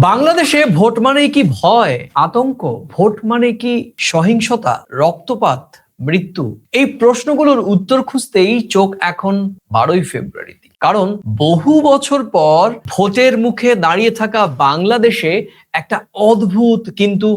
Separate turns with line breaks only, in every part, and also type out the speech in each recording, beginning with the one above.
বাংলাদেশে ভোট মানেই কি ভয়, আতঙ্ক? ভোট মানে কি সহিংসতা, রক্তপাত, মৃত্যু? এই প্রশ্নগুলোর উত্তর খুঁজতেই চোখ এখন 12ই ফেব্রুয়ারিতে। কারণ বহু বছর পর ভোটের মুখে দাঁড়িয়ে থাকা বাংলাদেশে একটা অদ্ভুত কিন্তু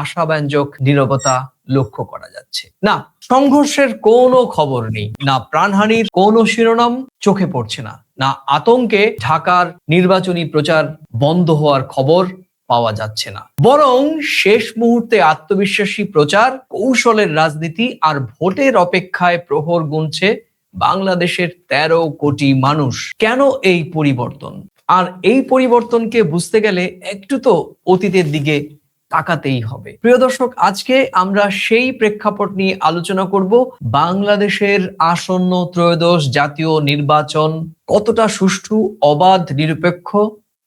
আশাব্যঞ্জক নীরবতা লক্ষ্য করা যাচ্ছে। না সংঘর্ষের কোনো খবর নেই, না প্রাণহানির কোনো শিরোনাম চোখে পড়ছে না, না আতঙ্কে ঢাকার নির্বাচনী প্রচার বন্ধ হওয়ার খবর পাওয়া যাচ্ছে না। বরং শেষ মুহূর্তে আত্মবিশ্বাসী প্রচার, কৌশলের রাজনীতি আর ভোটের অপেক্ষায় প্রহর গুনছে বাংলাদেশের 13 কোটি মানুষ। কেন এই পরিবর্তন? আর এই পরিবর্তনকে বুঝতে গেলে একটু তো অতীতের দিকে তাকাতেই হবে। প্রিয় দর্শক, আজকে আমরা সেই প্রেক্ষাপট নিয়ে আলোচনা করব। বাংলাদেশের আসন্ন ত্রয়োদশ জাতীয় নির্বাচন কতটা সুষ্ঠু, অবাধ, নিরপেক্ষ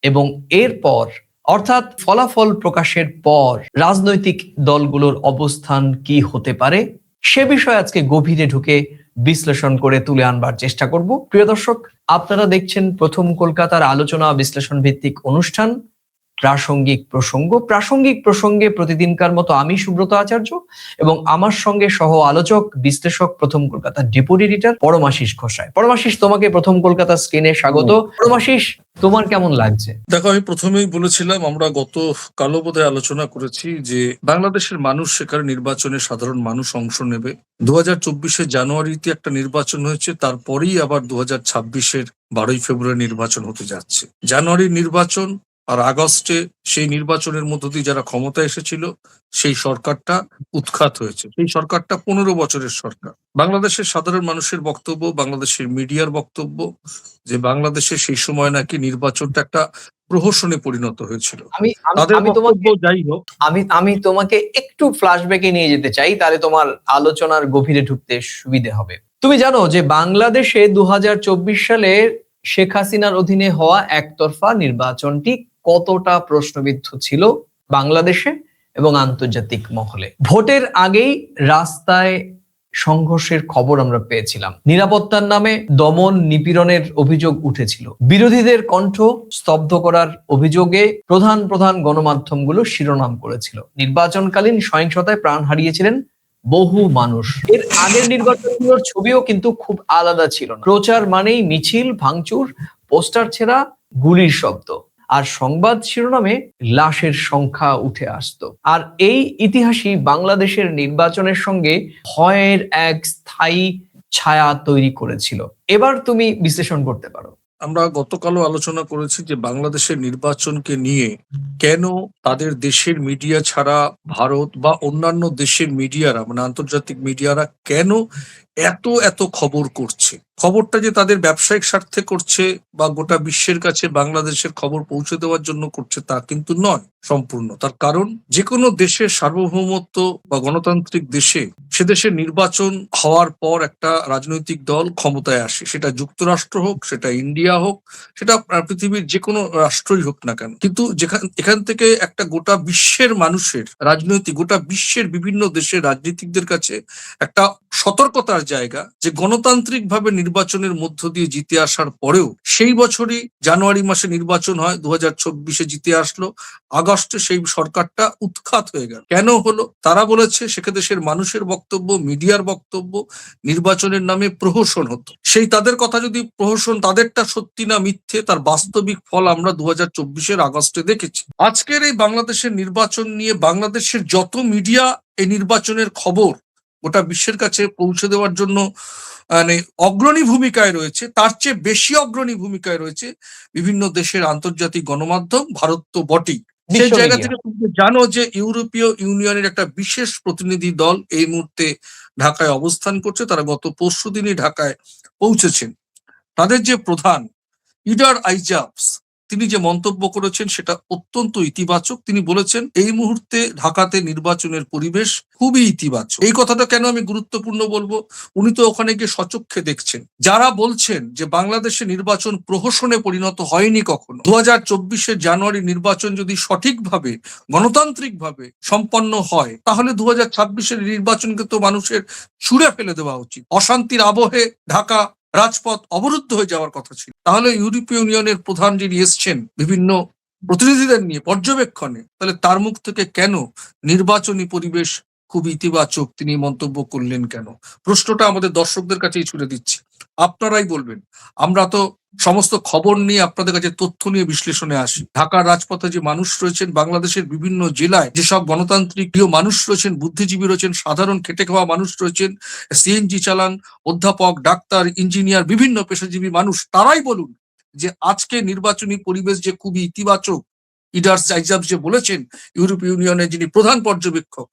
এবং এরপর অর্থাৎ ফলাফল প্রকাশের পর রাজনৈতিক দলগুলোর অবস্থান কি হতে পারে, সে বিষয়ে আজকে গভীরে ঢুকে বিশ্লেষণ করে তুলে আনবার চেষ্টা করব। প্রিয় দর্শক, আপনারা দেখছেন প্রথম কলকাতার আলোচনা বিশ্লেষণ ভিত্তিক অনুষ্ঠান প্রাসঙ্গিক প্রসঙ্গে প্রতিদিনকার মতো আমি সুব্রত আচার্য এবং আমার সঙ্গে সহ আলোচক বিশ্লেষক প্রথম কলকাতার ডেপুটি এডিটর পরমাশিস ঘোষায়। পরমাশিস, তোমাকে প্রথম কলকাতা স্ক্রিনে স্বাগত। পরমাশিস, তোমার কেমন লাগছে?
দেখো, আমি প্রথমেই বলেছিলাম, আমরা গত কালো বোধহয় আলোচনা করেছি যে বাংলাদেশের মানুষ সেখানে নির্বাচনে সাধারণ মানুষ অংশ নেবে। 2024 জানুয়ারিতে একটা নির্বাচন হয়েছে, তারপরেই আবার 2026 12ই ফেব্রুয়ারি নির্বাচন হতে যাচ্ছে। জানুয়ারির নির্বাচন আর আগস্টে সেই নির্বাচনের মধ্য দিয়ে যারা ক্ষমতায় এসেছিল সেই সরকারটা উৎখাত হয়েছে। সেই সরকারটা 15 বছরের সরকার। বাংলাদেশের সাধারণ মানুষের বক্তব্য, বাংলাদেশের মিডিয়ার বক্তব্য যে বাংলাদেশে সেই সময় নাকি নির্বাচনটা একটা প্রহসনে পরিণত হয়েছিল। তাদের বক্তব্য যাই হোক,
আমি তোমাকে একটু ফ্ল্যাশব্যাকে নিয়ে যেতে চাই, তাহলে তোমার আলোচনার গভীরে ঢুকতে সুবিধে হবে। তুমি জানো যে বাংলাদেশে 2024 সালে শেখ হাসিনার অধীনে হওয়া একতরফা নির্বাচনটি কতটা প্রশ্নবিদ্ধ ছিল বাংলাদেশে এবং আন্তর্জাতিক মহলে। ভোটের আগেই রাস্তায় সংঘর্ষের খবর আমরা পেয়েছিলাম, নিরাপত্তার নামে দমন নিপীড়নের অভিযোগ উঠেছিল, বিরোধীদের কণ্ঠ স্তব্ধ করার অভিযোগে প্রধান গণমাধ্যমগুলো শিরোনাম করেছিল, নির্বাচনকালীন সহিংসতায় প্রাণ হারিয়েছিলেন বহু মানুষ। এর আগের নির্বাচনগুলোর ছবিও কিন্তু খুব আলাদা ছিল না। প্রচার মানেই মিছিল, ভাঙচুর, পোস্টার ছেঁড়া, গুলির শব্দ, আর সংবাদ শিরোনামে লাশের সংখ্যা উঠে আসতো। আর এই ইতিহাসই বাংলাদেশের নির্বাচনের সঙ্গে ভয়ের এক স্থায়ী ছায়া তৈরি করেছিল। এবার তুমি বিশ্লেষণ করতে পারো।
আমরা গতকালও আলোচনা করেছি যে বাংলাদেশের নির্বাচনকে নিয়ে কেন তাদের দেশের মিডিয়া ছাড়া ভারত বা অন্যান্য দেশের মিডিয়ারা, মানে আন্তর্জাতিক মিডিয়ারা কেন এত খবর করছে। খবরটা যে তাদের ব্যবসায়িক স্বার্থে করছে বা গোটা বিশ্বের কাছে বাংলাদেশের খবর পৌঁছে দেওয়ার জন্য করছে তা কিন্তু নয় সম্পূর্ণ। তার কারণ যে কোনো দেশের সার্বভৌমত্ব বা গণতান্ত্রিক দেশে সে দেশের নির্বাচন হওয়ার পর একটা রাজনৈতিক দল ক্ষমতায় আসে, সেটা যুক্তরাষ্ট্র হোক, সেটা ইন্ডিয়া হোক, সেটা পৃথিবীর যে কোনো রাষ্ট্রই হোক না কেন। কিন্তু এখান থেকে একটা গোটা বিশ্বের মানুষের রাজনৈতিক, গোটা বিশ্বের বিভিন্ন দেশের রাজনীতিকদের কাছে একটা সতর্কতার জায়গা যে গণতান্ত্রিক ভাবে নির্বাচনের মধ্য দিয়ে জিতে আসার পরেও সেই বছরই জানুয়ারি মাসে নির্বাচন হয়, 2024 জিতে আসলো, আগস্টে সেই সরকারটা উৎখাত হয়ে গেল। কেন হলো? তারা বলেছে, সেখানে দেশের মানুষের বক্তব্য, মিডিয়ার বক্তব্য, নির্বাচনের নামে প্রহসন হতো। সেই তাদের কথা যদি প্রহসন, তাদেরটা সত্যি না মিথ্যে, তার বাস্তবিক ফল আমরা 2024 আগস্টে দেখেছি। আজকের এই বাংলাদেশের নির্বাচন নিয়ে বাংলাদেশের যত মিডিয়া এই নির্বাচনের খবর গোটা বিশ্বের কাছে পৌঁছে দেওয়ার জন্য মানে অগ্রণী ভূমিকায় রয়েছে, তার চেয়ে বেশি অগ্রণী ভূমিকায় রয়েছে বিভিন্ন দেশের আন্তর্জাতিক গণমাধ্যম, ভারত তো বটেই। সেই জায়গা থেকে তুমি জানো যে ইউরোপীয় ইউনিয়নের একটা বিশেষ প্রতিনিধি দল এই মুহূর্তে ঢাকায় অবস্থান করছে। তারা গত পরশুদিনই ঢাকায় পৌঁছেছেন। তাদের যে প্রধান ইডার আইজাবস, তিনি যে মন্তব্য করেছেন সেটা অত্যন্ত ইতিবাচক। তিনি বলেছেন এই মুহূর্তে ঢাকাতে নির্বাচনের পরিবেশ খুবই ইতিবাচক। এই কথাটা কেন আমি গুরুত্বপূর্ণ বলবো, উনি তো ওখানে গিয়ে সচক্ষে দেখছেন। যারা বলছেন যে বাংলাদেশে নির্বাচন প্রহসনে পরিণত হয়নি কখনো, 2024 জানুয়ারি নির্বাচন যদি সঠিকভাবে গণতান্ত্রিকভাবে সম্পন্ন হয় তাহলে 2026 নির্বাচনকে তো মানুষের ছুঁড়ে ফেলে দেওয়া উচিত। অশান্তির আবহে ঢাকা রাজপথ অবরুদ্ধ হয়ে যাওয়ার কথা ছিল। তাহলে ইউরোপীয় ইউনিয়নের প্রধান যিনি এসছেন বিভিন্ন প্রতিনিধিদের নিয়ে পর্যবেক্ষণে, তাহলে তার মুখ থেকে কেন নির্বাচনী পরিবেশ খুব ইতিবাচক তিনি মন্তব্য করলেন কেন? প্রশ্নটা আমাদের দর্শকদের কাছেই ছুড়ে দিচ্ছি, আপনারাই বলবেন। আমরা তো সমস্ত খবর নিয়ে আপনাদের কাছে তথ্য নিয়ে বিশ্লেষণে আসি। ঢাকার রাজপথে যে মানুষ রয়েছেন, বাংলাদেশের বিভিন্ন জেলায় যেসব গণতান্ত্রিক প্রিয় মানুষ রয়েছেন, বুদ্ধিজীবী রয়েছেন, সাধারণ খেটে খাওয়া মানুষ রয়েছেন, সিএনজি চালান, অধ্যাপক, ডাক্তার, ইঞ্জিনিয়ার, বিভিন্ন পেশাজীবী মানুষ, তারাই বলুন যে আজকে নির্বাচনী পরিবেশ যে খুবই ইতিবাচক। ইডার্স জাইজাবস যে বলেছেন, ইউরোপীয় ইউনিয়নের যিনি প্রধান পর্যবেক্ষক,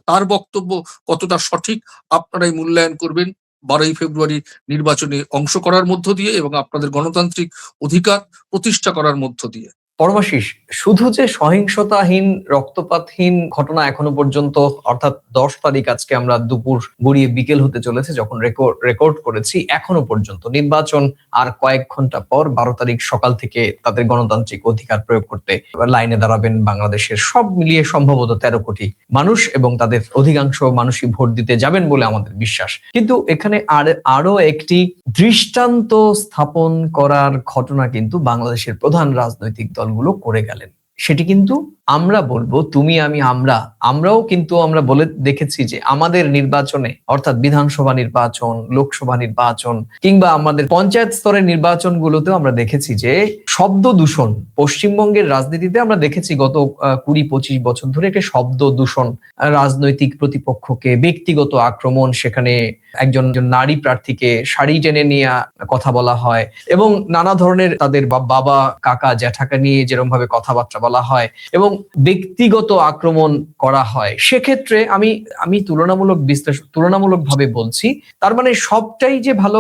তার বক্তব্য কতটা সঠিক আপনারাই মূল্যায়ন করবেন 12ই ফেব্রুয়ারি নির্বাচনে অংশ করার মধ্য দিয়ে এবং আপনাদের গণতান্ত্রিক অধিকার প্রতিষ্ঠা করার মধ্য দিয়ে।
পরমাশিস, শুধু যে সহিংসতাহীন রক্তপাতহীন ঘটনা এখনো পর্যন্ত, অর্থাৎ 10 তারিখ, আজকে আমরা দুপুর গড়িয়ে বিকেল হতে চলেছে যখন রেকর্ড করেছি, এখনো পর্যন্ত নির্বাচন আর কয়েক ঘন্টা পর 12 তারিখ সকাল থেকে তাদের গণতান্ত্রিক অধিকার প্রয়োগ করতে লাইনে দাঁড়াবেন বাংলাদেশের সব মিলিয়ে সম্ভবত 13 কোটি মানুষ, এবং তাদের অধিকাংশ মানুষই ভোট দিতে যাবেন বলে আমাদের বিশ্বাস। কিন্তু এখানে আরো একটি দৃষ্টান্ত স্থাপন করার ঘটনা কিন্তু বাংলাদেশের প্রধান রাজনৈতিক দলগুলো করে গেলেন। সেটি কিন্তু আমরা বলবো, তুমি আমি আমরাও কিন্তু আমরা বলে দেখেছি যে আমাদের নির্বাচনে, অর্থাৎ বিধানসভা নির্বাচন, লোকসভা নির্বাচন কিংবা আমাদের পঞ্চায়েত স্তরের নির্বাচনগুলোতেও আমরা দেখেছি যে শব্দ দূষণ পশ্চিমবঙ্গের রাজনীতিতে আমরা দেখেছি গত 20-25 বছর ধরে একটা শব্দ দূষণ, রাজনৈতিক প্রতিপক্ষকে ব্যক্তিগত আক্রমণ, সেখানে একজন নারী প্রার্থীকে শাড়ি টেনে নিয়ে কথা বলা হয় এবং নানা ধরনের তাদের বাবা কাকা জ্যাঠাকে নিয়ে যেরকম ভাবে কথাবার্তা বলা হয় এবং ব্যক্তিগত আক্রমণ করা হয়। সেক্ষেত্রে আমি তুলনামূলকভাবে বলছি, তার মানে সবটাই যে ভালো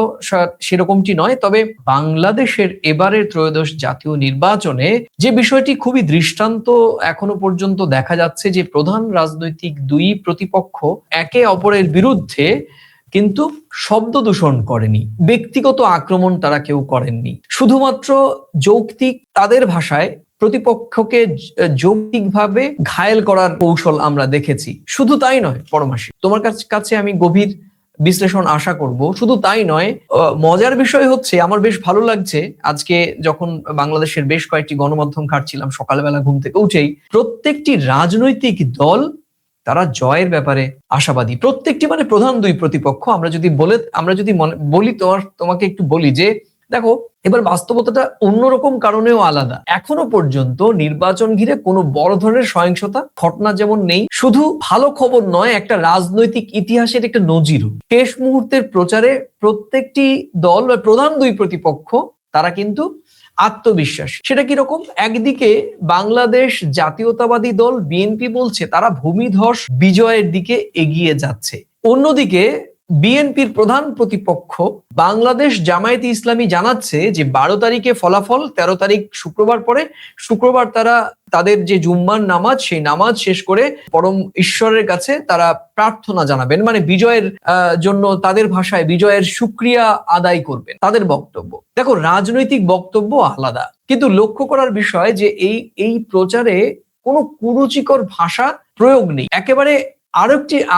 সেরকমটি নয়। তবে বাংলাদেশের এবারের ত্রয়োদশ জাতীয় নির্বাচনে যে বিষয়টি খুবই দৃষ্টান্ত এখনো পর্যন্ত দেখা যাচ্ছে যে প্রধান রাজনৈতিক দুই প্রতিপক্ষ একে অপরের বিরুদ্ধে কিন্তু শব্দ দূষণ করেনি, ব্যক্তিগত আক্রমণ তারা কেউ করেননি, শুধুমাত্র যৌক্তিক, তাদের ভাষায় প্রতিপক্ষকে যৌক্তিকভাবে ঘায়েল করার কৌশল আমরা দেখেছি। শুধু তাই নয় পরমাশি, তোমার কাছে আমি গভীর বিশ্লেষণ আশা করব। শুধু তাই নয়, মজার বিষয় হচ্ছে, আমার বেশ ভালো লাগছে আজকে যখন বাংলাদেশের বেশ কয়েকটি গণমাধ্যম ঘাঁটছিলাম সকালবেলা ঘুম থেকে উঠেই, প্রত্যেকটি রাজনৈতিক দল তারা জয়ের ব্যাপারে আশাবাদী। প্রত্যেকটি, মানে প্রধান দুই প্রতিপক্ষ। আমরা যদি বলি তোমাকে একটু বলি যে দেখো, এবার বাস্তবতাটা অন্যরকম কারণেও আলাদা। এখনো পর্যন্ত নির্বাচন ঘিরে কোনো বড় ধরনের সহিংসতা ঘটনা যেমন নেই, শুধু ভালো খবর নয়, একটা রাজনৈতিক ইতিহাসের একটা নজিরও। শেষ মুহূর্তের প্রচারে প্রত্যেকটি দল বা প্রধান দুই প্রতিপক্ষ তারা কিন্তু আত্মবিশ্বাসী। সেটা কিরকম? একদিকে বাংলাদেশ জাতীয়তাবাদী দল বিএনপি বলছে তারা ভূমিধস বিজয়ের দিকে এগিয়ে যাচ্ছে, অন্যদিকে বিএনপির প্রধান প্রতিপক্ষ বাংলাদেশ জামায়াতে ইসলামী জানাচ্ছে যে 12 তারিখে ফলাফল, 13 তারিখ শুক্রবার পরে, শুক্রবার তারা তাদের যে জুম্মার নামাজ, সেই নামাজ শেষ করে পরম ঈশ্বরের কাছে তারা প্রার্থনা জানাবেন, মানে বিজয়ের জন্য তাদের ভাষায় বিজয়ের শুকরিয়া আদায় করবেন, তাদের বক্তব্য। দেখো, রাজনৈতিক বক্তব্য আলাদা, কিন্তু লক্ষ্য করার বিষয় যে এই প্রচারে কোনো কুরুচিকর ভাষা প্রয়োগ নেই একেবারে।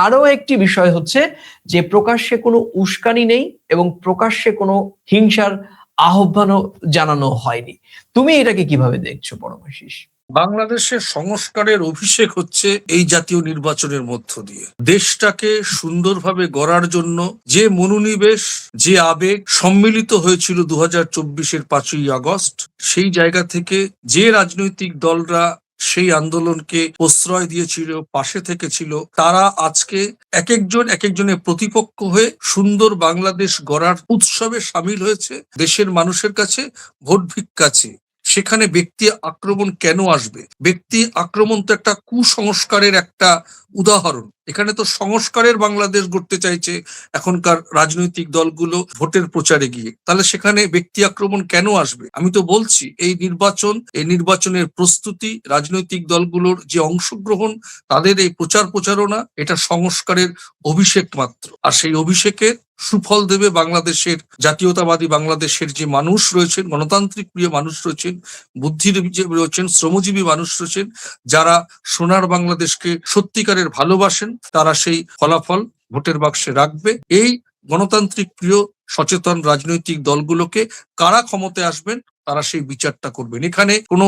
আরো একটি বিষয় হচ্ছে যে প্রকাশ্যে কোনো উস্কানি নেই এবং প্রকাশ্যে কোনো হিংসার আহ্বানও জানানো হয়নি। তুমি এটাকে কিভাবে দেখছো পরমাশিস?
বাংলাদেশের সংস্কারের অভিষেক হচ্ছে এই জাতীয় নির্বাচনের মধ্য দিয়ে। দেশটাকে সুন্দরভাবে গড়ার জন্য যে মনোনিবেশ, যে আবেগ সম্মিলিত হয়েছিল 2024-এর 5ই আগস্ট, সেই জায়গা থেকে যে রাজনৈতিক দলরা সেই আন্দোলনকে প্রশ্রয় দিয়েছিল, পাশে থেকেছিল, তারা আজকে এক একজনের প্রতিপক্ষ হয়ে সুন্দর বাংলাদেশ গড়ার উৎসবে সামিল হয়েছে। দেশের মানুষের কাছে ভোট ভিক্ষা চেয়ে। সেখানে ব্যক্তি আক্রমণ কেন আসবে? ব্যক্তি আক্রমণ তো একটা কুসংস্কারের একটা উদাহরণ। এখানে তো সংস্কারের বাংলাদেশ গড়তে চাইছে এখনকার রাজনৈতিক দলগুলো ভোটের প্রচারে গিয়ে, তাহলে সেখানে ব্যক্তি আক্রমণ কেন আসবে? আমি তো বলছি এই নির্বাচনের প্রস্তুতি, রাজনৈতিক দলগুলোর যে অংশগ্রহণ, তাদের এই প্রচারণা, এটা সংস্কারের অভিষেক মাত্র। আর সেই অভিষেকের সুফল দেবে বাংলাদেশের জাতীয়তাবাদী বাংলাদেশের যে মানুষ রয়েছেন, গণতান্ত্রিক প্রিয় মানুষ রয়েছেন, বুদ্ধিজীবী রয়েছেন, শ্রমজীবী মানুষ রয়েছেন, যারা সোনার বাংলাদেশকে সত্যিকারের ভালোবাসেন, তারা সেই ফলাফল ভোটের বাক্সে রাখবে। এই গণতান্ত্রিক প্রিয় সচেতন রাজনৈতিক দলগুলোকে কারা ক্ষমতায় আসবেন তারা সেই বিচারটা করবেন। এখানে কোনো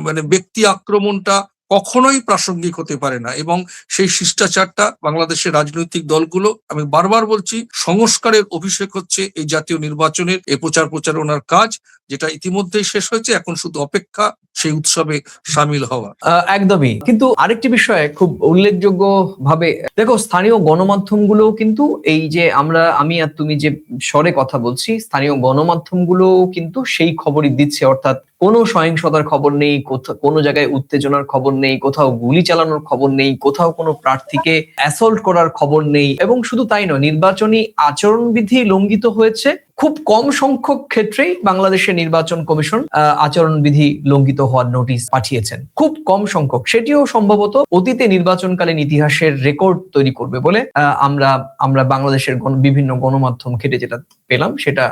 মানে ব্যক্তি আক্রমণটা কখনোই প্রাসঙ্গিক হতে পারে না, এবং সেই শিষ্টাচারটা বাংলাদেশের রাজনৈতিক দলগুলো, আমি বারবার বলছি, সংস্কারের অভিষেক হচ্ছে এই জাতীয় নির্বাচনের এই প্রচার প্রচারণার কাজ, যেটা ইতিমধ্যেই শেষ হয়েছে, এখন শুধু অপেক্ষা সেই উৎসবে সামিল হওয়া।
একদমই। কিন্তু আরেকটি বিষয়ে খুব উল্লেখযোগ্য ভাবে দেখো, স্থানীয় গণমাধ্যমগুলো কিন্তু এই যে আমি আর তুমি যে স্বরে কথা বলছি, স্থানীয় গণমাধ্যমগুলো কিন্তু সেই খবরই দিচ্ছে, অর্থাৎ কোনো সহিংসতার খবর নেই, কোনো জায়গায় উত্তেজনার খবর নেই, কোথাও গুলি চালানোর খবর নেই, কোথাও কোনো প্রার্থীকে অ্যাসল্ট করার খবর নেই। এবং শুধু তাই নয়, নির্বাচনী আচরণবিধি লঙ্ঘিত হয়েছে খুব কম সংখ্যক ক্ষেত্রেই বাংলাদেশের নির্বাচন কমিশন আচরণবিধি লঙ্ঘিত হওয়ার নোটিশ পাঠিয়েছেন, খুব কম সংখ্যক। সেটিও সম্ভবত অতীতে নির্বাচনকালীন ইতিহাসের রেকর্ড তৈরি করবে বলে আমরা বাংলাদেশের বিভিন্ন গণমাধ্যম ঘেটে যেটা পেলাম সেটা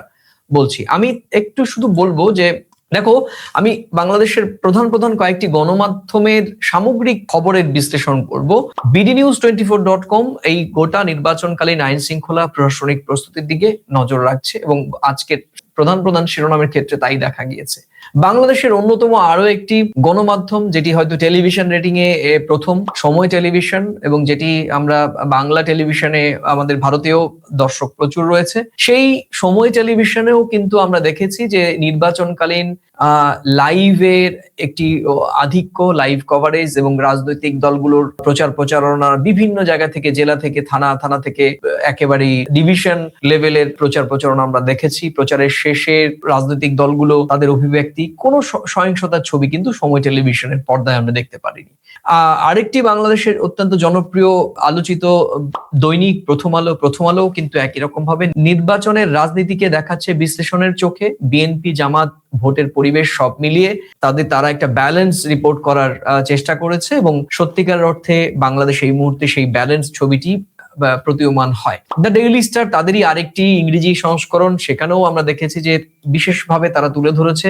বলছি। আমি একটু শুধু বলবো যে দেখো, আমি বাংলাদেশের প্রধান কয়েকটি গণমাধ্যমের সামগ্রিক খবরের বিশ্লেষণ করব। bdnews24.com এই গোটা নির্বাচনকালীন আইন শৃঙ্খলা প্রশাসনিক প্রস্তুতির দিকে নজর রাখছে, এবং আজকের প্রধান শিরোনামের ক্ষেত্রে তাই দেখা গিয়েছে। বাংলাদেশের অন্যতম আরো একটি গণমাধ্যম, যেটি হয়তো টেলিভিশন রেটিং এ প্রথম, সময় টেলিভিশন, এবং যেটি আমরা বাংলা টেলিভিশনে আমাদের ভারতীয় দর্শক প্রচুর রয়েছে, সেই সময় টেলিভিশনেও কিন্তু আমরা দেখেছি যে নির্বাচনকালীন লাইভের একটি আধিক্য, লাইভ কভারেজ, এবং রাজনৈতিক দলগুলোর প্রচার প্রচারণা বিভিন্ন জায়গা থেকে, জেলা থেকে, থানা থেকে একেবারে ডিভিশন লেভেলের প্রচার প্রচারণা আমরা দেখেছি। প্রচারের শেষে রাজনৈতিক দলগুলো তাদের অভিব্যক্তি, কোনো সহিংসতার ছবি কিন্তু সময় টেলিভিশনের পর্দায় আমরা দেখতে পারিনি। আরেকটি বাংলাদেশের অত্যন্ত জনপ্রিয় আলোচিত দৈনিক প্রথম আলো কিন্তু একই রকম ভাবে নির্বাচনের রাজনীতিকে দেখাচ্ছে বিশ্লেষণের চোখে। বিএনপি, জামাত, ভোটের পরিবেশ সব মিলিয়ে তারা একটা ব্যালেন্স রিপোর্ট করার চেষ্টা করেছে, এবং সত্যিকার অর্থে বাংলাদেশ এই মুহূর্তে সেই ব্যালেন্স ছবিটি প্রতীয়মান হয়। দ্য ডেইলি স্টার তাদেরই আরেকটি ইংরেজি সংস্করণ, সেখানেও আমরা দেখেছি যে বিশেষভাবে তারা তুলে ধরেছে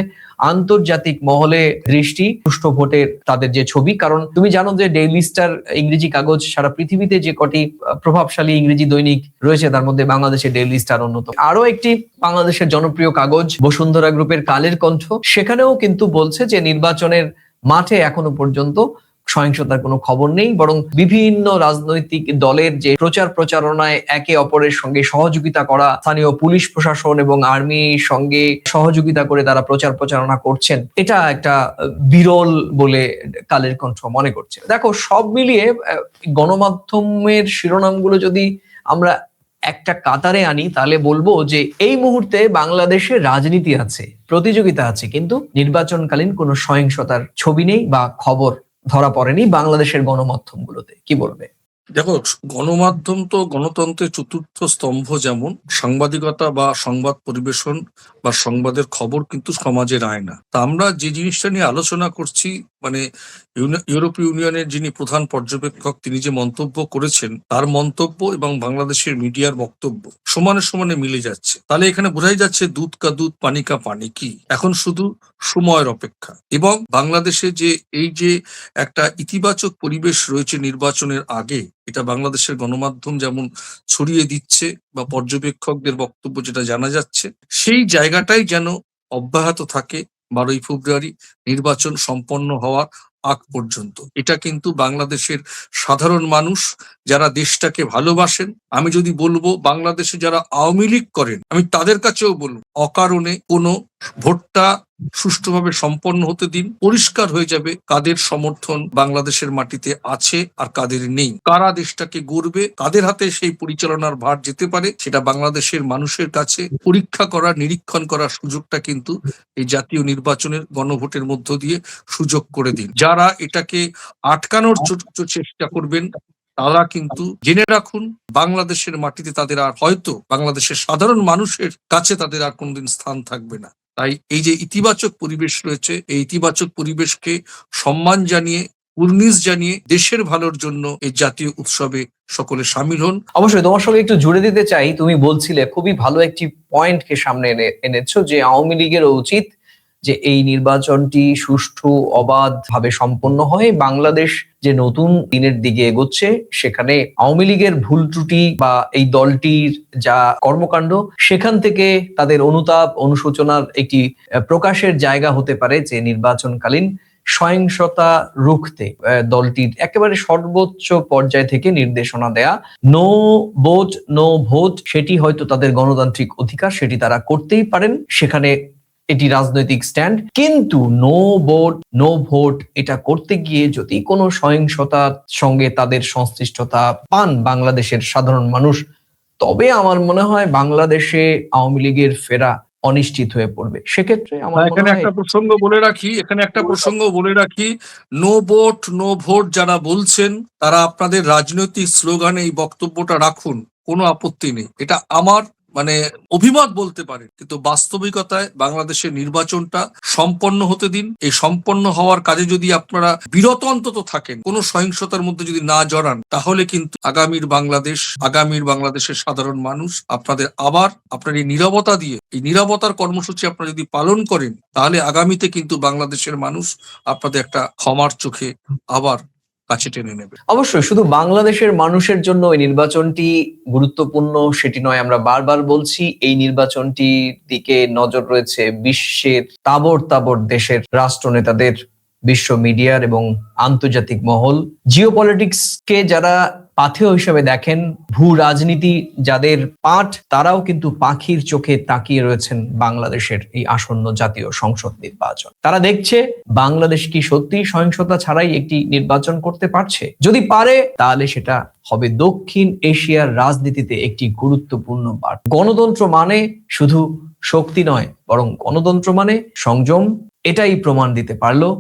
আন্তর্জাতিক মহলে দৃষ্টি সুষ্ঠু ভোটের তাদের যে ছবি। কারণ তুমি জানো যে ডেইলি স্টার ইংরেজি কাগজ সারা পৃথিবীতে যে কটি প্রভাবশালী ইংরেজি দৈনিক রয়েছে তার মধ্যে বাংলাদেশের ডেইলি স্টার অন্যতম। আরো একটি বাংলাদেশের জনপ্রিয় কাগজ বসুন্ধরা গ্রুপের কালের কণ্ঠ, সেখানেও কিন্তু বলছে যে নির্বাচনের মাঠে এখনো পর্যন্ত সহিংসতার কোনো খবর নেই, বরং বিভিন্ন রাজনৈতিক দলের যে প্রচার প্রচারণায় একে অপরের সঙ্গে সহযোগিতা করা, স্থানীয় পুলিশ প্রশাসন এবং আর্মির সঙ্গে সহযোগিতা করে তারা প্রচার প্রচারণা করছেন, এটা একটা বিরল বলে কালের কণ্ঠ মনে করছে। দেখো, সব মিলিয়ে গণমাধ্যমের শিরোনামগুলো যদি আমরা একটা কাতারে আনি তাহলে বলবো যে এই মুহূর্তে বাংলাদেশে রাজনীতি আছে, প্রতিযোগিতা আছে, কিন্তু নির্বাচনকালীন কোনো সহিংসতার ছবি নেই বা খবর ধরা পড়েনি বাংলাদেশের গণমাধ্যমগুলোতে। কি বলবে?
দেখো, গণমাধ্যম তো গণতন্ত্রের চতুর্থ স্তম্ভ। যেমন সাংবাদিকতা বা সংবাদ পরিবেশন বা সংবাদের খবর কিন্তু সমাজের আয়না। তা আমরা যে জিনিসটা নিয়ে আলোচনা করছি, মানে ইউরোপীয় ইউনিয়নের যিনি প্রধান পর্যবেক্ষক তিনি যে মন্তব্য করেছেন, তার মন্তব্য এবং বাংলাদেশের মিডিয়ার বক্তব্য সমানে সমানে মিলে যাচ্ছে। তাহলে এখানে বোঝাই যাচ্ছে দুধ কা দুধ, পানি কা পানি কি, এখন শুধু সময়ের অপেক্ষা। এবং বাংলাদেশে যে এই যে একটা ইতিবাচক পরিবেশ রয়েছে নির্বাচনের আগে, এটা বাংলাদেশের গণমাধ্যম যেমন ছড়িয়ে দিচ্ছে বা পর্যবেক্ষকদের বক্তব্য যেটা জানা যাচ্ছে, সেই জায়গাটাই যেন অব্যাহত থাকে 12ই ফেব্রুয়ারি নির্বাচন সম্পন্ন হওয়ার আগ পর্যন্ত। এটা কিন্তু বাংলাদেশের সাধারণ মানুষ যারা দেশটাকে ভালোবাসেন, আমি যদি বলবো বাংলাদেশে যারা আওয়ামী লীগ করেন, আমি তাদের কাছেও বলবো অকারণে কোনো ভোটটা সুষ্ঠুভাবে সম্পন্ন হতে দিন। পরিষ্কার হয়ে যাবে কাদের সমর্থন বাংলাদেশের মাটিতে আছে আর কাদের নেই, কারা দেশটাকে গড়বে, কাদের হাতে সেই পরিচালনার ভার যেতে পারে, সেটা বাংলাদেশের মানুষের কাছে পরীক্ষা করার, নিরীক্ষণ করার সুযোগটা কিন্তু এই জাতীয় নির্বাচনের গণভোটের মধ্য দিয়ে সুযোগ করে দিন। যারা এটাকে আটকানোর চেষ্টা করবেন তারা কিন্তু জেনে রাখুন বাংলাদেশের মাটিতে তাদের আর, হয়তো বাংলাদেশের সাধারণ মানুষের কাছে তাদের আর কোনোদিন স্থান থাকবে না। তাই এই যে ইতিবাচক পরিবেশ রয়েছে, এই ইতিবাচক পরিবেশকে সম্মান জানিয়ে, উর্নিশ জানিয়ে দেশের ভালোর জন্য এই জাতীয় উৎসবে সকলে সামিল হন।
অবশ্যই তোমার সঙ্গে একটু জুড়ে দিতে চাই, তুমি বলছিলে খুবই ভালো একটি পয়েন্টকে সামনে এনেছো যে আওয়ামী লীগের উচিত যে এই নির্বাচনটি সুষ্ঠু অবাধ ভাবে সম্পন্ন হয়। বাংলাদেশ যে নতুন দিনের দিকে এগোচ্ছে, সেখানে আওয়ামী লীগের ভুল ত্রুটি বা এই দলটির যা কর্মকাণ্ড, সেখান থেকে তাদের অনুতাপ অনুশোচনার একটি প্রকাশের জায়গা হতে পারে, যে নির্বাচনকালীন সহিংসতা রুখতে দলটির একেবারে সর্বোচ্চ পর্যায় থেকে নির্দেশনা দেয়া, নো ভোট নো ভোট, সেটি হয়তো তাদের গণতান্ত্রিক অধিকার, সেটি তারা করতেই পারেন, সেখানে এটি রাজনৈতিক স্ট্যান্ড। কিন্তু নো ভোট নো ভোট এটা করতে গিয়ে যদি কোনো সহিংসতার সঙ্গে তাদের সংশ্লিষ্টতা পান বাংলাদেশের সাধারণ মানুষ, তবে আমার মনে হয় বাংলাদেশে আওয়ামী লীগের ফেরা অনিশ্চিত হয়ে পড়বে। সেক্ষেত্রে আমার মনে
এখানে
হয়
একটা প্রসঙ্গ বলে রাখি, নো ভোট নো ভোট যারা বলছেন তারা আপনাদের রাজনৈতিক স্লোগানে এই বক্তব্যটা রাখুন, কোনো আপত্তি নেই, এটা আমার অভিমত বলতে পারে, কিন্তু বাস্তবিকতায় বাংলাদেশের নির্বাচনটা সম্পন্ন হতে দিন। এই সম্পন্ন হওয়ার কাজে যদি আপনারা বিরত অন্তত থাকেন, কোনো সহিংসতার মধ্যে যদি না জড়ান, তাহলে কিন্তু আগামীর বাংলাদেশের সাধারণ মানুষ আপনার এই নীরবতা দিয়ে, এই নীরবতার কর্মসূচি আপনারা যদি পালন করেন, তাহলে আগামীতে কিন্তু বাংলাদেশের মানুষ আপনাদের একটা ক্ষমার চোখে আবার কাছে টেনে নেবে।
অবশ্যই শুধু বাংলাদেশের মানুষের জন্য এই নির্বাচনটি গুরুত্বপূর্ণ সেটি নয়, আমরা বারবার বলছি। এই নির্বাচনটির দিকে নজর রয়েছে বিশ্বের তাবড় দেশের রাষ্ট্রনেতাদের, বিশ্ব মিডিয়ার এবং আন্তর্জাতিক মহল। জিওপলিটিক্স কে যারা পাথেয় হিসেবে দেখেন, ভূ রাজনীতি যাদের পাঠ, তারাও কিন্তু পাখির চোখে তাকিয়ে রয়েছেন বাংলাদেশের এই আসন্ন জাতীয় সংসদ নির্বাচন। তারা দেখছে বাংলাদেশ কি সত্যি সহিংসতা ছাড়াই একটি নির্বাচন করতে পারছে। যদি পারে, তাহলে সেটা হবে দক্ষিণ এশিয়ার রাজনীতিতে একটি গুরুত্বপূর্ণ বার্তা। গণতন্ত্র মানে শুধু শক্তি নয়, বরং গণতন্ত্র মানে সংযম। এটাই প্রমাণ দিতে পারলো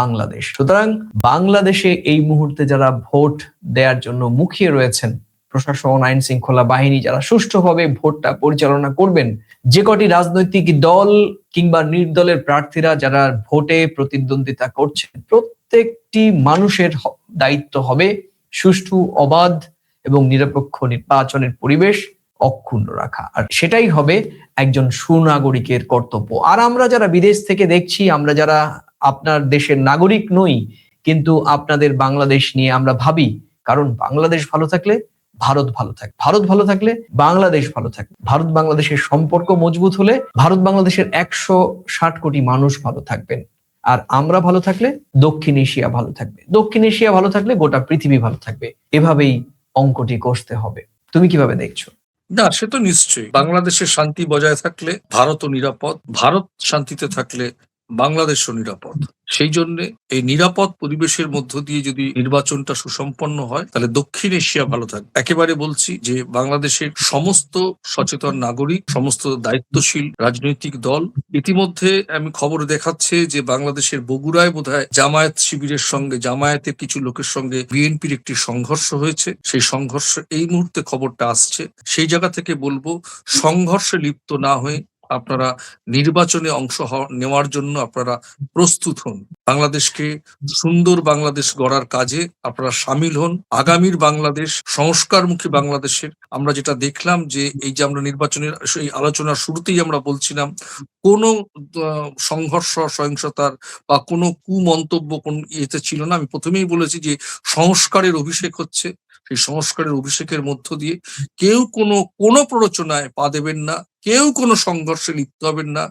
বাংলাদেশ। সুতরাং বাংলাদেশে এই মুহূর্তে যারা ভোট দেওয়ার জন্য মুখিয়ে রয়েছেন, প্রশাসন, আইন শৃঙ্খলা বাহিনী যারা সুষ্ঠুভাবে ভোটটা পরিচালনা করবেন, যে কটি রাজনৈতিক দল কিংবা নির্দলের প্রার্থীরা যারা ভোটে প্রতিদ্বন্দ্বিতা করছেন, প্রত্যেকটি মানুষের দায়িত্ব হবে সুষ্ঠু, অবাধ এবং নিরপেক্ষ নির্বাচনের পরিবেশ অক্ষুণ্ণ রাখা। আর সেটাই হবে একজন সুনাগরিকের কর্তব্য। আর আমরা যারা বিদেশ থেকে দেখছি, আমরা যারা আপনার দেশের নাগরিক নই, কিন্তু আপনাদের বাংলাদেশ নিয়ে আমরা ভাবি, কারণ বাংলাদেশ ভালো থাকলে ভারত ভালো থাকে, ভারত ভালো থাকলে বাংলাদেশ ভালো থাকে, ভারত বাংলাদেশের সম্পর্ক মজবুত হলে ভারত বাংলাদেশের 160 কোটি মানুষ ভালো থাকবেন। আর আমরা ভালো থাকলে দক্ষিণ এশিয়া ভালো থাকবে, দক্ষিণ এশিয়া ভালো থাকলে গোটা পৃথিবী ভালো থাকবে। এভাবেই অঙ্কটি কষতে হবে। তুমি কিভাবে দেখছো?
না, সে তো নিশ্চয়ই। বাংলাদেশের শান্তি বজায় থাকলে ভারতও নিরাপদ, ভারত শান্তিতে থাকলে বাংলাদেশও নিরাপদ। সেই জন্য এই নিরাপদ পরিবেশের মধ্য দিয়ে যদি নির্বাচনটা সুসম্পন্ন হয়, তাহলে দক্ষিণ এশিয়া ভালো থাকবে। একেবারে বলছি যে বাংলাদেশের সমস্ত সচেতন নাগরিক, সমস্ত দায়িত্বশীল রাজনৈতিক দল, ইতিমধ্যে আমি খবর দেখাচ্ছে যে বাংলাদেশের বগুড়ায় বোধহয় জামায়াত শিবিরের সঙ্গে, জামায়াতের কিছু লোকের সঙ্গে বিএনপির একটি সংঘর্ষ হয়েছে। সেই সংঘর্ষ এই মুহূর্তে খবরটা আসছে। সেই জায়গা থেকে বলবো, সংঘর্ষে লিপ্ত না হয়ে আপনারা নির্বাচনে অংশ নেওয়ার জন্য আপনারা প্রস্তুত হন। বাংলাদেশকে সুন্দর বাংলাদেশ গড়ার কাজে আপনারা সামিল হন। আগামীর বাংলাদেশ, সংস্কারমুখী বাংলাদেশের আমরা যেটা দেখলাম, যে এই যে আমরা নির্বাচনের এই আলোচনার শুরুতেই আমরা বলছিলাম, কোনো সংঘর্ষ, সহিংসতার বা কোনো কুমন্তব্য কোন ইয়েতে ছিল না। আমি প্রথমেই বলেছি যে সংস্কারের অভিষেক হচ্ছে। সেই সংস্কারের অভিষেকের মধ্য দিয়ে কেউ কোনো প্ররোচনায় পা দেবেন না, কেউ কোনো সংঘর্ষে লিপ্ত হবেন না।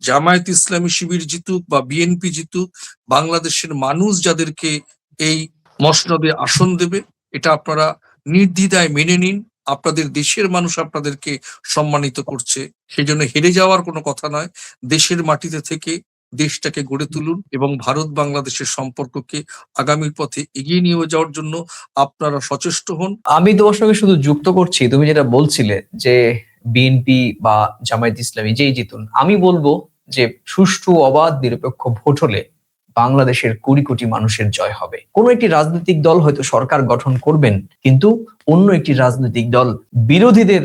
জামায়াত ইসলামী শিবির জিতুক বা বিএনপি জিতুক, বাংলাদেশের মানুষ যাদেরকে এই মসনদে আসন দেবে, এটা আপনারা নির্দ্বিধায় মেনে নিন। আপনাদের দেশের মানুষ আপনাদেরকে সম্মানিত করছে, সেই জন্য হেরে যাওয়ার কোনো কথা নয়। দেশের মাটিতে থেকে দেশটাকে গড়ে তুলুন এবং ভারত বাংলাদেশের সম্পর্ককে আগামীর পথে এগিয়ে নিয়ে যাওয়ার জন্য আপনারা সচেষ্ট হন।
আমি তোমার সঙ্গে শুধু যুক্ত করছি, তুমি যেটা বলছিলে যে বিএনপি বা জামায়াত ইসলামী যেই জিতুন, আমি বলবো যে সুষ্ঠু, অবাধ, নিরপেক্ষ ভোট হলে বাংলাদেশের 20 কোটি মানুষের জয় হবে। কোন একটি রাজনৈতিক দল হয়তো সরকার গঠন করবেন, কিন্তু অন্য একটি রাজনৈতিক দল বিরোধীদের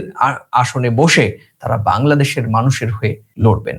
আসনে বসে তারা বাংলাদেশের মানুষের হয়ে লড়বেন।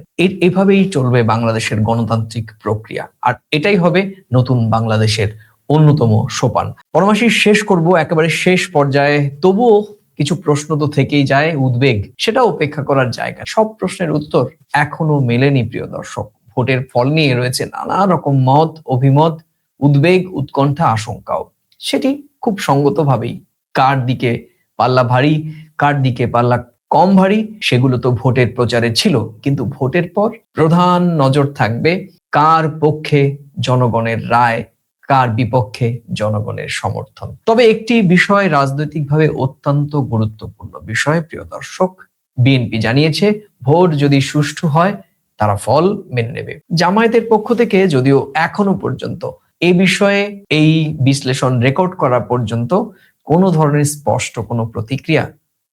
এভাবেই চলবে বাংলাদেশের গণতান্ত্রিক প্রক্রিয়া, আর এটাই হবে নতুন বাংলাদেশের অন্যতম সোপান। পরামর্শ শেষ করব একেবারে শেষ পর্যায়ে, তবুও কিছু প্রশ্ন তো থেকেই যায়, উদ্বেগ, সেটা উপেক্ষা করার জায়গা। সব প্রশ্নের উত্তর এখনো মেলেনি প্রিয় দর্শক। ভোটের ফল নিয়ে রয়েছে নানা রকম মত, অভিমত, উদ্বেগ, উৎকণ্ঠা, আশঙ্কাও। সেটি খুব সঙ্গতভাবেই কার দিকে পাল্লা ভারী, কার দিকে পাল্লা কম ভারী, সেগুলো তো ভোটের প্রচারে ছিল। কিন্তু ভোটের পর প্রধান নজর থাকবে কার পক্ষে জনগণের রায়, কার বিপক্ষে জনগণের সমর্থন। তবে একটি বিষয় রাজনৈতিকভাবে অত্যন্ত গুরুত্বপূর্ণ বিষয়, প্রিয় দর্শক। বিএনপি জানিয়েছে ভোট যদি সুষ্ঠু হয় তারা ফল মেনে নেবে। জামায়াতের পক্ষ থেকে যদিও এখনো পর্যন্ত এই বিষয়ে, এই বিশ্লেষণ রেকর্ড করা পর্যন্ত কোনো ধরনের স্পষ্ট কোনো প্রতিক্রিয়া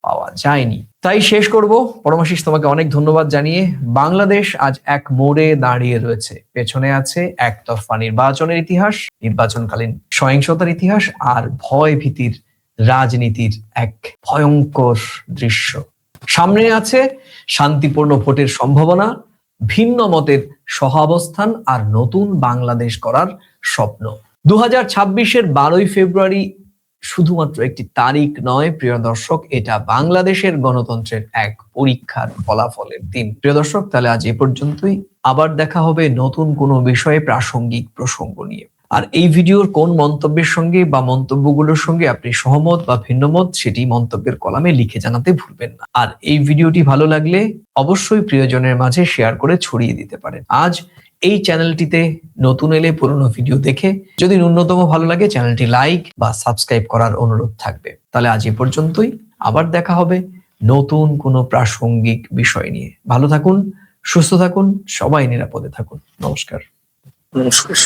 পাওয়া যায়নি। তাই শেষ করব, পরমাশিস তোমাকে অনেক ধন্যবাদ জানিয়ে। বাংলাদেশ আজ এক মোড়ে দাঁড়িয়ে রয়েছে। পেছনে আছে একতরফা নির্বাচনের ইতিহাস, নির্বাচনকালীন সহিংসতার ইতিহাস, আর ভয় ভীতির রাজনীতির এক ভয়ঙ্কর দৃশ্য। সামনে আছে শান্তিপূর্ণ ভোটের সম্ভাবনা, ভিন্ন মতের সহাবস্থান আর নতুন বাংলাদেশ করার স্বপ্ন। 2026-এর 12ই ফেব্রুয়ারি শুধুমাত্র একটি তারিখ নয় প্রিয় দর্শক, এটা বাংলাদেশের গণতন্ত্রের এক পরীক্ষার ফলাফলের দিন। প্রিয় দর্শক, তাহলে আজ এ পর্যন্তই। আবার দেখা হবে নতুন কোনো বিষয়ে, প্রাসঙ্গিক প্রসঙ্গ নিয়ে। আর এই ভিডিওর কোন মন্তব্যের সঙ্গে বা মন্তব্যগুলোর সঙ্গে আপনি সহমত বা ভিন্নমত, সেটি মন্তব্যের কলামে লিখে জানাতে ভুলবেন না। আর এই ভিডিওটি ভালো লাগলে অবশ্যই প্রিয়জনের মাঝে শেয়ার করে ছড়িয়ে দিতে পারেন। আজ এই চ্যানেলটিতে নতুন এলে পুরনো ভিডিও দেখে যদি ন্যূনতম ভালো লাগে, চ্যানেলটি লাইক বা সাবস্ক্রাইব করার অনুরোধ থাকবে। তাহলে আজ এ পর্যন্তই, আবার দেখা হবে নতুন কোনো প্রাসঙ্গিক বিষয় নিয়ে। ভালো থাকুন, সুস্থ থাকুন, সবাই নিরাপদে থাকুন। নমস্কার।
নমস্কার।